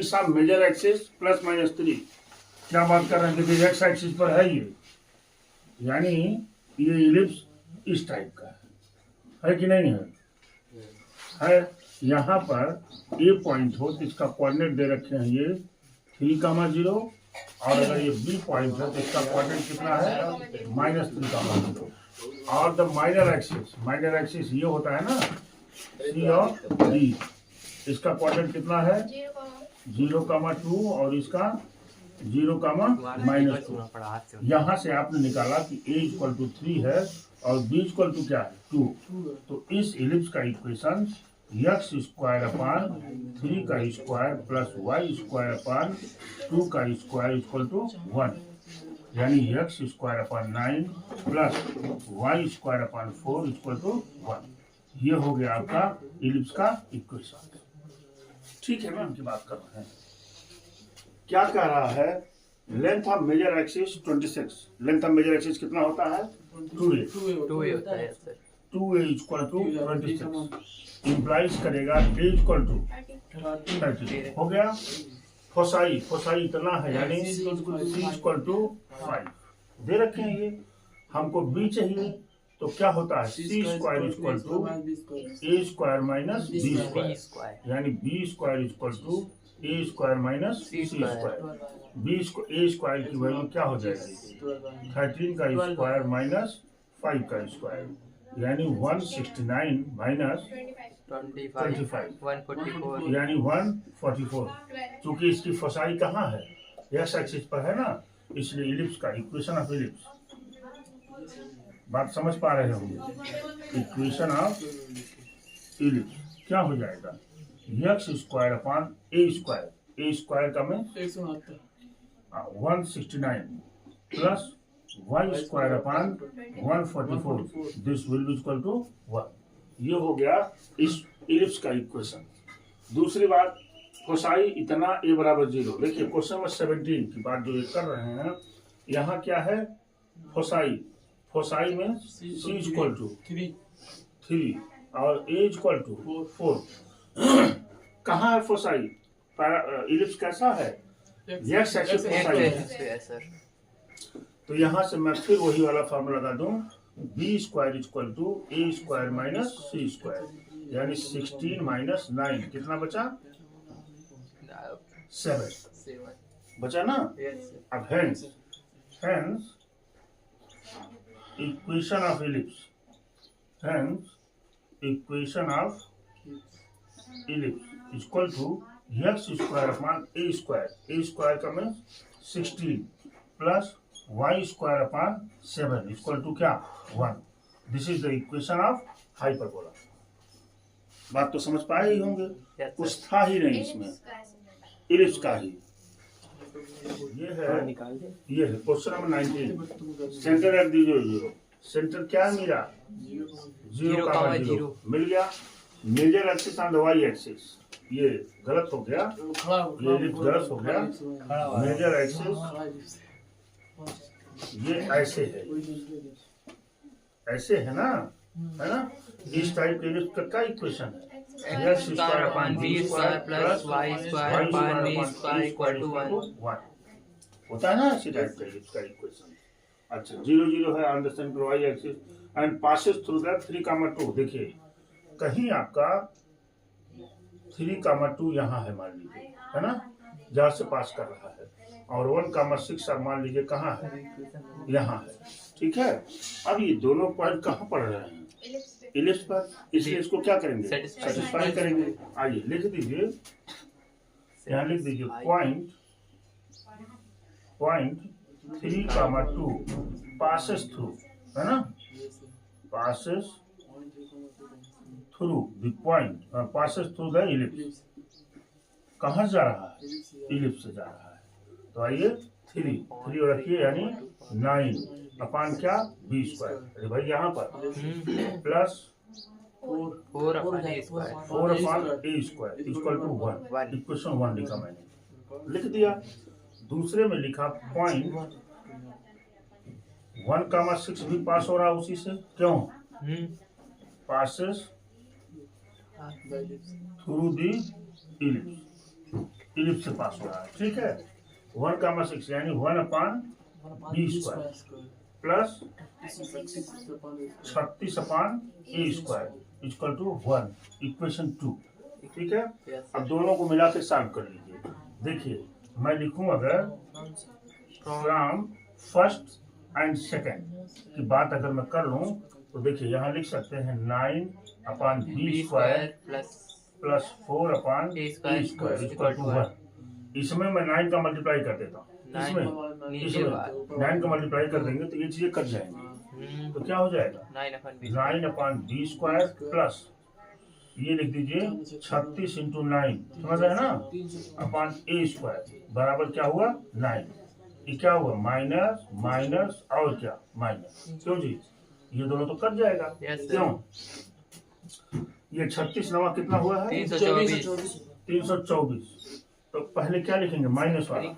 Length of major axis plus minus 3। क्या बात कर रहे हैं? देखिए एक्स एक्सिस पर है ये, यानी ये इलिप्स इस टाइप का है कि नहीं है? यहाँ पर ए पॉइंट हो तो इसका कोऑर्डिनेट दे रखे हैं ये 3,0, और अगर ये बी पॉइंट है तो इसका कोऑर्डिनेट कितना है -3,0। और द माइनर एक्सिस ये होता है ना सी और डी, इसका कोऑर्डिनेट कितना है 0,2 और इसका 0,-2। यहाँ से आपने निकाला कि a = 3 है और b = क्या है 2। तो इस इलिप्स का इक्वेशन x² का स्क्वायर प्लस y² का स्क्वायर = 1, यानी x²/9 प्लस y²/4 = 1। ये हो गया आपका इलिप्स का इक्वेशन। ठीक है ना, हम की बात कर रहे हैं। क्या कह रहा है? Length of major axis 26। Length of major axis कितना होता है 2a होता है सर। 2a = 26 इंप्लाइज करेगा a = 30 हो गया। फोसाई इतना है, यानी c = 5 दे रखे हैं। ये हमको b चाहिए तो क्या होता है c² = a² - b², यानी b² = a² - c²। a² की वैल्यू क्या हो जाएगी 13 का स्क्वायर माइनस 5 का स्क्वायर, यानी 169 माइनस 25 144, यानी 144। क्योंकि इसकी फोसाई कहाँ है एक्स एक्सिस पर है ना, इसलिए इलिप्स का इक्वेशन ऑफ इलिप्स, बात समझ पा रहे होंगे। इक्वेशन ऑफ इलिप्स क्या हो जाएगा x² का में 169 plus y²/144 this will be equal to 1। ये हो गया इस इलिप्स का इक्वेशन। दूसरी बात कोसाई इतना a = 0। देखिए क्वेश्चन नंबर 17 की बात जो ये कर रहे हैं, यहाँ क्या है फोसाई में c = 3 और a = 4। कहाँ है फोसाई? इलिप्स कैसा है एक्स एक्सिस फोसाई है। तो यहाँ से मैं फिर वही वाला फॉर्मूला लगा दूं b² = a² - c², यानी 16 - 9 कितना बचा 7 बचा ना। अब hence equation of ellipse equal to x² का में 16 प्लस y²/7 इक्वल टू क्या 1। This is the equation of hyperbola. बात तो समझ पाए ही होंगे, कुछ था ही नहीं इसमें, इलिप्स का ही। ये है क्वेश्चन नंबर 19। सेंटर रख दीजिए 0। सेंटर क्या मिला 0,0 मिल गया। Major axis on the Y axis, ये गलत हो गया, ये इलिप्स गलत हो गया। मेजर एक्सिस ये ऐसे है ना, इस टाइप के इलिप्स का क्या इक्वेशन है होता है ना, इसी टाइप का इलिप्स का इक्वेशन। अच्छा 0 है on the centre Y axis and passes through the 3,2। देखिए कहीं आपका 3,2 यहाँ है मान लीजिए, है ना, जहाँ से पास कर रहा है, और 1,6 आप मान लीजिए कहाँ है यहाँ है। ठीक है, अब ये दोनों पॉइंट कहाँ पड़ रहे हैं इलिप्स पर, इसलिए इसको क्या करेंगे सेटिस्फाई करेंगे। आइए लिख दीजिए, यहाँ लिख दीजिए पॉइंट 3,2 पासेस थ्रू, है ना, passes through the point, passes through the ellipse. कहाँ जा रहा है इलिप्स से जा रहा है। तो आइए 3 रखिए, यानी 9 अपान क्या b²। अरे भाई यहाँ पर plus 4 upon a² equal to 1। Equation 1 लिखा मैंने, लिख दिया। दूसरे में लिखा पॉइंट 1,6 भी पास हो रहा है उसी से, क्यों passes through the ellipse. Ellipse से पास हो रहा है, ठीक है। 1,6 यानी 1/b² plus 36/a² equal to 1, equation 2, ठीक है। अब दोनों को मिला के सॉल्व कर लीजिए। देखिए मैं लिखूं अगर फ्रॉम फर्स्ट एंड सेकंड की बात अगर मैं कर लूं तो देखिए यहाँ लिख सकते हैं 9/b² plus 4/a² equal to 1। इसमें मैं 9 का मल्टीप्लाई कर देता हूँ, इसमें 9 का मल्टीप्लाई कर देंगे तो ये चीजें कट जाएंगी, तो क्या हो जाएगा 9/b² प्लस ये लिख दीजिए 36 × 9, समझ रहे हैं ना, अपॉन a² बराबर क्या हुआ 9। ये क्या हुआ माइनस माइनस और क्या माइनस, क्यों जी ये दोनों तो कट जाएगा, क्यों ये 36 नवा कितना हुआ है 324। तो पहले क्या लिखेंगे माइनस वाला,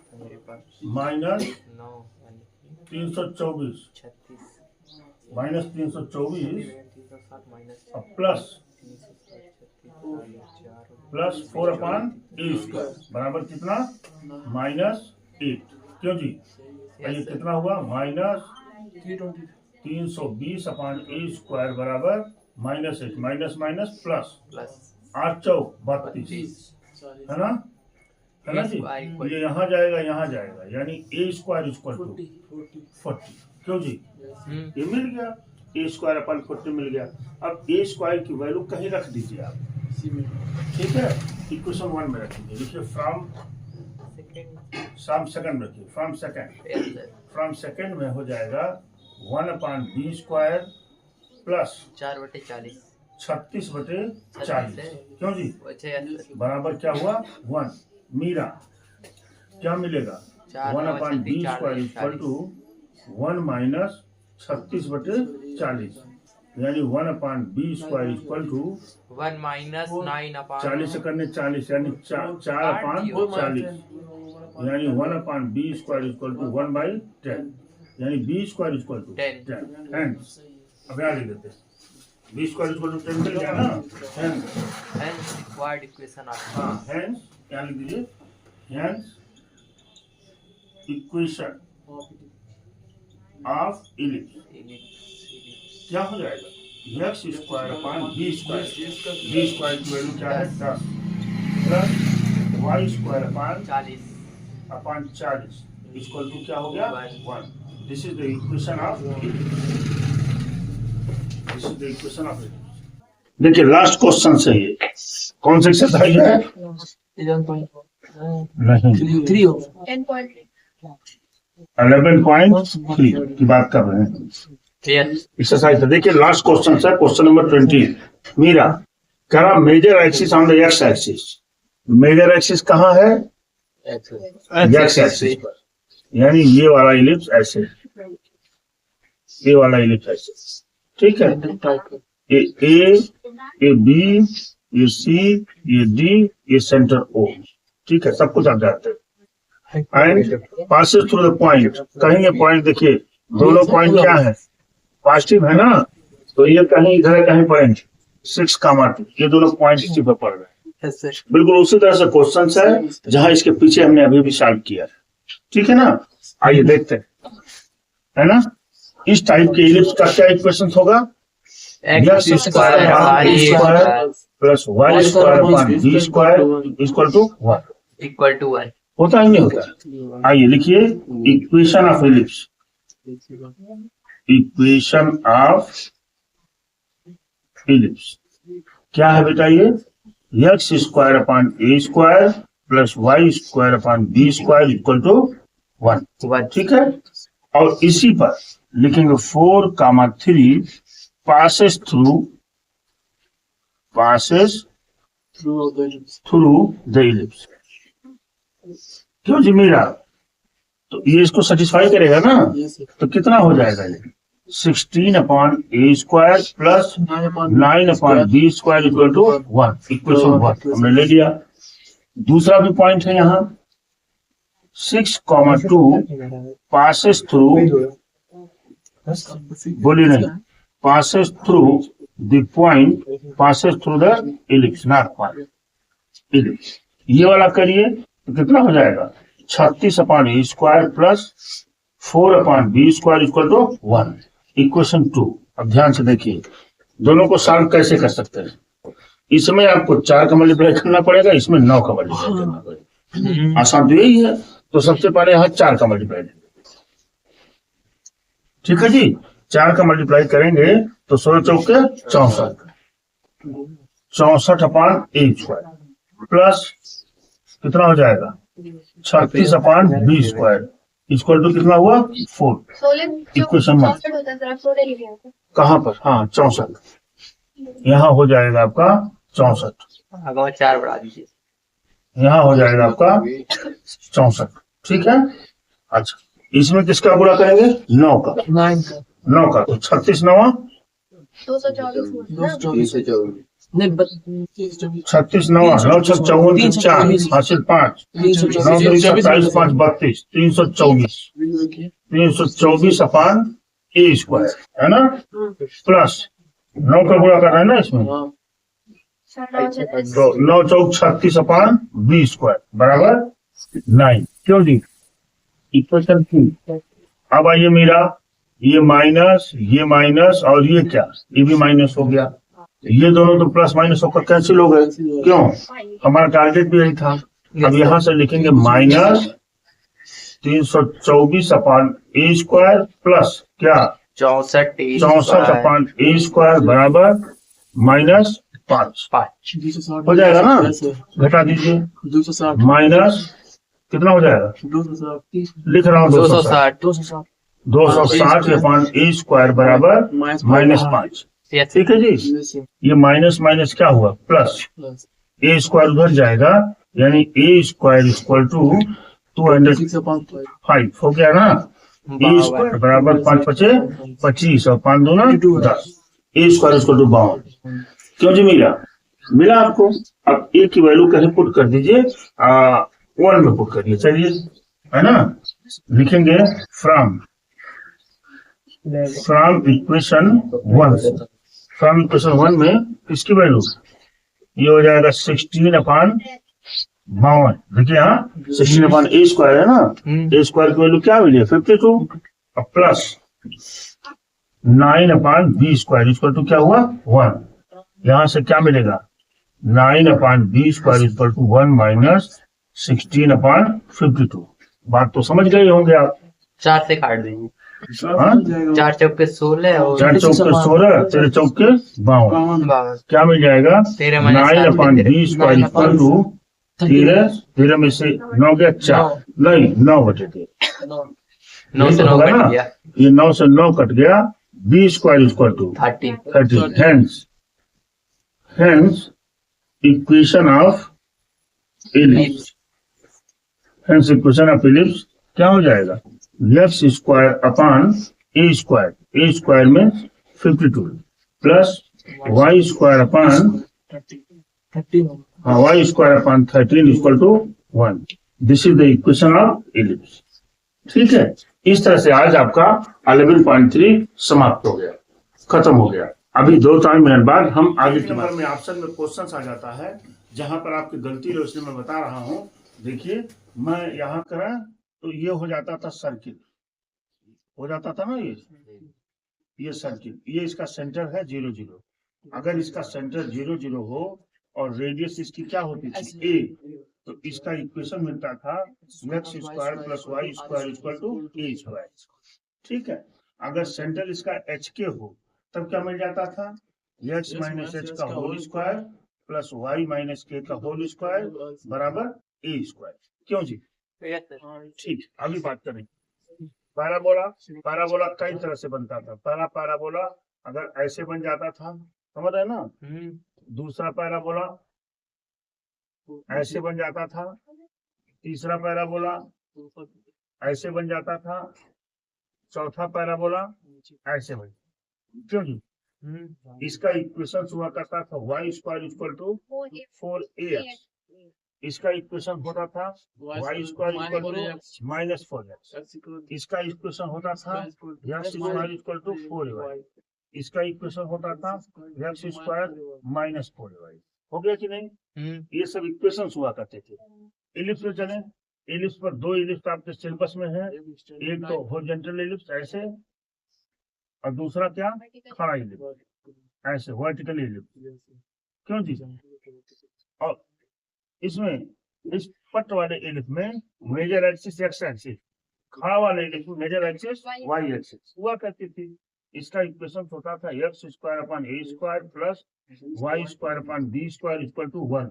माइनस 324 माइनस 324 प्लस 4/a² बराबर कितना -8, क्यों जी ये कितना हुआ माइनस 320/a² बराबर -8 माइनस माइनस प्लस 8 चौक 32, है ना जी। ये यहाँ जाएगा यानी a² इक्वल टू 40, क्यों जी ये मिल गया a²/40 मिल गया। अब a² की वैल्यू कहीं रख दीजिए आप, ठीक है, इक्वेशन 1 में रखिए। देखिए फ्रॉम सेकंड रखिए, फ्रॉम सेकंड में हो जाएगा 1/b² प्लस 4/40 36/40, क्यों जी बराबर क्या हुआ 1। मीरा क्या मिलेगा 1/b² इक्वल टू 1 माइनस 36/40 यानी 1/b² इक्वल टू 1 माइनस 9/40 40 से करने 40 यानी 4/40 यानी 1/b² इक्वल टू 1/10 यानी b² इक्वल टू 10। हेंस अब यहाँ लिख देते हैं b² इक्वल टू 10 मिल गया ना, hence required equation of hence क्या लिख दीजिए, हेंस इक्वेशन ऑफ इलिप्स क्या हो जाएगा x² b² की वैल्यू क्या है 10 प्लस y² 40 इक्वल टू क्या हो गया 1। This is the equation of देखिए लास्ट क्वेश्चन से ये कौन सा एक्सरसाइज है 11.3 की बात कर रहे हैं एक्सरसाइज। देखिए लास्ट क्वेश्चन है क्वेश्चन नंबर 20। मीरा करा major axis on the X axis, major axis कहाँ है एक्स एक्सिस पर, यानी ये वाला इलिप्स ऐसे, ये वाला इलिप्स ऐसे, ठीक है। ये बी, ये सी, ये डी, ये सेंटर ओ, ठीक है, सब कुछ आप जानते हैं। And passes through the point, कहीं ये पॉइंट देखिए दोनों पॉइंट क्या है पॉजिटिव है ना, तो ये कहीं इधर कहीं पॉइंट 6,2 ये दोनों पॉइंट इसी पर पड़ रहे हैं। बिल्कुल उसी तरह से क्वेश्चन है जहां इसके पीछे हमने अभी भी सॉल्व किया है, ठीक है ना। आइए देखते हैं, है ना, इस टाइप के इलिप्स का क्या इक्वेशन होगा x² plus y² equal to 1 होता है नहीं होता। आइए लिखिए equation of ellipse, equation of ellipse क्या है बेटा, ये x² plus y² equal to 1, ठीक है। और इसी पर लिखेंगे 4,3 passes through the ellipse, क्यों जी मीरा, तो ये इसको सेटिस्फाई करेगा ना, तो कितना हो जाएगा ये 16/a² plus 9/b² equal to 1, equation 1 हमने ले लिया। दूसरा भी पॉइंट है यहाँ 6,2 passes through, बोलिए नहीं, passes through the point, passes through the ellipse, not point, ellipse, ये वाला करिए तो कितना हो जाएगा 36/a² plus 4/b² equal to 1। Equation 2। अब ध्यान से देखिए दोनों को सॉल्व कैसे कर सकते हैं। इसमें आपको 4 का मल्टीप्लाई करना पड़ेगा, इसमें 9 का मल्टीप्लाई करना पड़ेगा। आसान तो यही है। तो सबसे पहले यहाँ 4 का मल्टीप्लाई देंगे। ठीक है जी, 4 का मल्टीप्लाई करेंगे तो 16 चौके 64, 64/a² प्लस कितना हो जाएगा 36/b² इक्वल टू कितना हुआ 4। इक्वेशन 1 कहाँ पर, हाँ 64, यहाँ हो जाएगा आपका 64, आगे 4 बढ़ा दीजिए, यहाँ हो जाएगा आपका 64। ठीक है। अच्छा इसमें किसका गुणा करेंगे 9 का, 9 का तो 36 9 36 9 9 6 54 4 हासिल 5 9 2 27 5 32 324/a² है ना, प्लस 9 का गुणा कर रहा है ना इसमें, तो 9 चौक 36/b² बराबर 9। क्यों जी, इक्वेशन 3। अब आइए मेरा ये माइनस और ये क्या, ये भी माइनस हो गया, ये दोनों तो प्लस माइनस होकर कैंसिल हो गए। क्यों, हमारा टारगेट भी यही था। अब यहाँ से लिखेंगे माइनस 324/a² प्लस क्या 64/a² बराबर -5 हो जाएगा ना, घटा दीजिए माइनस कितना हो जाएगा, लिख रहा हूँ 260/a² बराबर -5। ठीक है जी, ये माइनस माइनस क्या हुआ प्लस, a² उधर जाएगा यानी a² इक्वल टू 205 हो गया ना, a² बराबर 5 5 25 और 5 2 10, a² इक्वल टू 52। क्यों जी मिला आपको। अब a की वैल्यू कहीं पुट कर दीजिए, 1 में पुट करिए, चलिए है ना, लिखेंगे फ्रॉम इक्वेशन 1। फ्रॉम इक्वेशन 1 में इसकी वैल्यू ये हो जाएगा 16/52। देखिए यहाँ 16/a² है ना, a² की वैल्यू क्या मिली है 52 और प्लस 9/b² इक्वल टू क्या हुआ 1। यहाँ से क्या मिलेगा 9/b² इक्वल टू 1 माइनस 16/52। बात तो समझ गए होंगे आप। 4 से काट दीजिए, 4 चौके 16 और 4 चौके 16 13 चौके 52 क्या मिल जाएगा 9/b² इक्वल टू 13 में से 9 गया 4 नहीं 9/13 9 से 9 कट गया, ये 9 से 9 कट गया, b² equal to 30। Hence equation of ellipse, क्या हो जाएगा x² में 52 plus y² equal to 1। This is the equation of ellipse. ठीक है, इस तरह से आज आपका 11.3 समाप्त हो गया, खत्म हो गया। अभी 2-3 मिनट बाद हम आगे के नंबर में ऑप्शन में क्वेश्चन आ जाता है जहां पर आपकी गलती है, इसलिए मैं बता रहा हूं। देखिए मैं यहाँ करा तो ये हो जाता था सर्किल, हो जाता था ना ये सर्किल, ये इसका सेंटर है 0 0। अगर इसका सेंटर 0 0 हो और रेडियस इसकी क्या होती थी a, तो इसका इक्वेशन मिलता था x² plus y² equal to a²। ठीक है, अगर सेंटर इसका HK हो तब क्या मिल जाता था x माइनस h का whole square plus y minus k का होल स्क्वायर बराबर a²। क्यों जी, ठीक। अभी बात करें पैराबोला कई तरह से बनता था। पहला पैराबोला अगर ऐसे बन जाता था, समझ रहे ना, दूसरा पैराबोला ऐसे बन जाता था, तीसरा पैराबोला ऐसे बन जाता था, चौथा पैराबोला ऐसे बन। क्यों जी, इसका इक्वेशन हुआ करता था y² इक्वल टू 4ax, इसका इक्वेशन होता था y² इक्वल टू -4x, इसका इक्वेशन होता था x² इक्वल टू 4y, इसका इक्वेशन होता था x² -4y। हो गया कि नहीं? ये सब इक्वेशंस हुआ करते थे। इलिप्स पे चले, इलिप्स पर दो इलिप्स आपके सिलेबस में है, एक तो हॉरिजॉन्टल इलिप्स ऐसे, और दूसरा क्या, खड़ा इलिप्स ऐसे, वर्टिकल इलिप्स। क्यों जी? और इसमें इस पट वाले इलिप्स में मेजर एक्सिस एक्स एक्सिस, खड़ा वाले इलिप्स में मेजर एक्सिस वाई एक्सिस हुआ करती थी। इसका इक्वेशन होता था X square upon A square plus Y square upon B square equal to 1।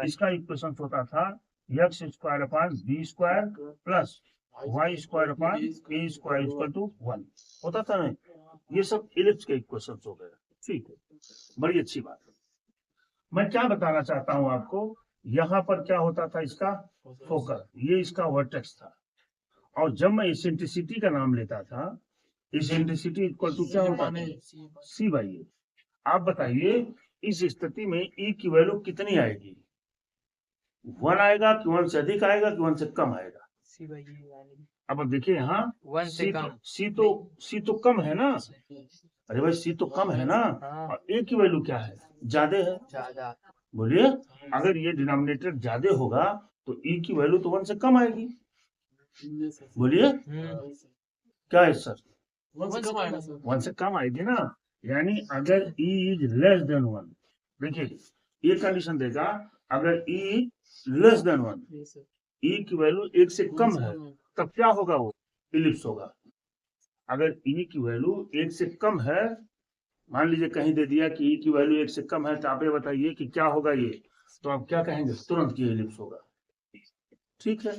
इसका इक्वेशन होता था X square upon B square plus Y square upon A square equal to 1 होता था ना। ये सब इलिप्स के इक्वेशन हो गए। ठीक है, बड़ी अच्छी बात है। मैं क्या बताना चाहता हूं आपको, यहाँ पर क्या होता था, इसका फोकस, ये इसका वर्टेक्स था। और जब मैं इसेंट्रिसिटी का नाम लेता था, इसेंट्रिसिटी इक्वल टू क्या होता है, सी बाई ए। आप बताइए इस स्थिति में ई की वैल्यू कितनी आएगी, 1 आएगा कि 1 से अधिक आएगा कि 1 से कम आएगा? सी बाई ए। अब देखिए यहाँ 1 से कम। सी तो कम है ना, अरे भाई सी तो कम है ना, और ए की वैल्यू क्या है, ज्यादा है। ज्यादा। बोलिए, अगर ये डिनोमिनेटर ज्यादा होगा तो ई की वैल्यू तो 1 से कम आएगी। बोलिए क्या है सर? 1 से कम आएगी ना। यानी अगर ई इज लेस देन 1, देखिए ये कंडीशन देगा, अगर ई लेस देन 1, ई की वैल्यू 1 से कम है, तब क्या होगा, वो इलिप्स होगा। अगर ई की वैल्यू 1 से कम है, मान लीजिए कहीं दे दिया कि ई की वैल्यू 1 से कम है, तो आप ये बताइए कि क्या होगा ये, तो आप क्या कहेंगे, तुरंत की इलिप्स होगा। ठीक है,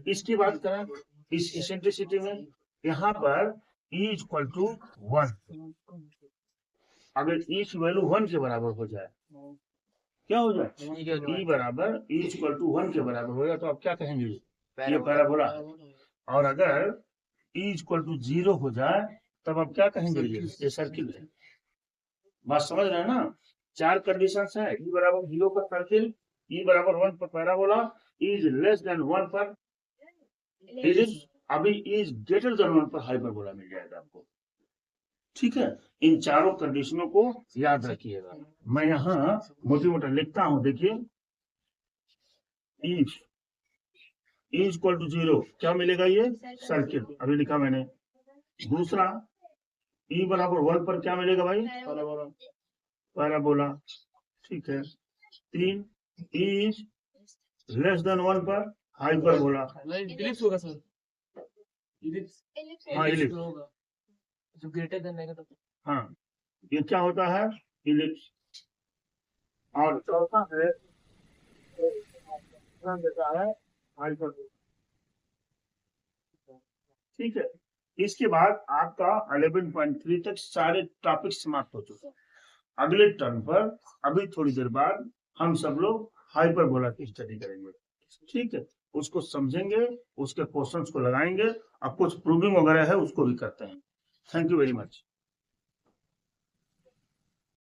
इसकी बात करें इस इसेंट्रिसिटी में, यहाँ पर ई इज इक्वल टू 1, अगर ई की वैल्यू 1 के बराबर हो जाए, क्या हो जाए, ई बराबर ई इज इक्वल टू 1 के बराबर हो जाए, तो आप क्या कहेंगे, ये पैराबोला। और अगर ई इज इक्वल टू 0 हो जाए, तब आप क्या कहेंगे, ये सर्किल है। बात समझ रहे हैं ना? 4 कंडीशन है, ई बराबर 0 पर सर्किल, ई बराबर 1 पर parabola, E is less than 1 पर इलिप्स, अभी ई इज ग्रेटर देन 1 पर हाइपरबोला मिल जाएगा आपको। ठीक है, इन चारों कंडीशनों को याद रखिएगा। मैं यहाँ मोटी मोटा लिखता हूं, देखिए if E is equal to 0 क्या मिलेगा, ये सर्किल, अभी लिखा मैंने। दूसरा ई बराबर 1 पर क्या मिलेगा भाई, पैराबोला। ठीक है, 3 ई इज लेस देन 1 पर हाइपरबोला। इलिप्स होगा सर, इलिप्स। हाँ इलिप्स होगा जो ग्रेटर देन रहेगा तब। हाँ, ये क्या होता है, इलिप्स। और चौथा है देता है हाइपरबोला। ठीक है, इसके बाद आपका 11.3 तक सारे टॉपिक समाप्त हो चुके हैं। अगले टर्न पर अभी थोड़ी देर बाद हम सब लोग हाइपरबोला की स्टडी करेंगे। ठीक है, उसको समझेंगे, उसके क्वेश्चंस को लगाएंगे, और कुछ प्रूविंग वगैरह है उसको भी करते हैं। Thank you very much.